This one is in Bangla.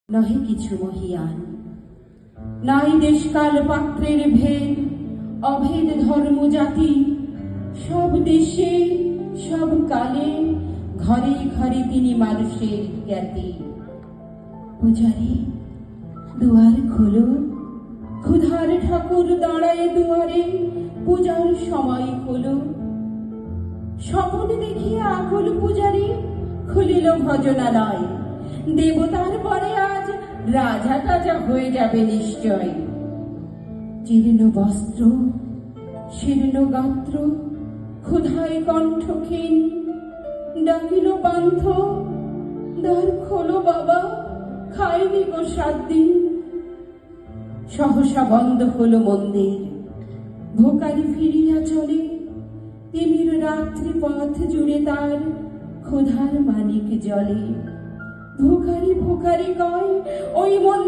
নহে কিছু মহিয়ান, নাই দেশকাল পাত্রের ভেদ, অভেদ ধর্ম জাতি, সব দেশে সব কালে ঘরে ঘরে তিনি মানুষের জ্ঞাতি। পূজারি দুয়ার খোলো, ক্ষুধার ঠাকুর দাঁড়ায় দুয়ারে, পূজার সময় হলো। স্বপন দেখিয়া আকুল পূজারি খুলিল ভজনালয়, দেবতার পরে আজ রাজা টাজা হয়ে যাবে নিশ্চয়। জীর্ণ বস্ত্র, শীর্ণ গাত্র, ক্ষুধায় কণ্ঠক্ষীণ, ডাকিল পান্থ, দ্বার খোলো বাবা, খাইনি গো 7 দিন। সহসা বন্ধ হলো মন্দির, ভোকারি ফিরিয়া চলে, তিমির রাত্রি পথ জুড়ে তার ক্ষুধার মানিক জলে। ভোকারি ভোকারি কয়, ওই মন্দির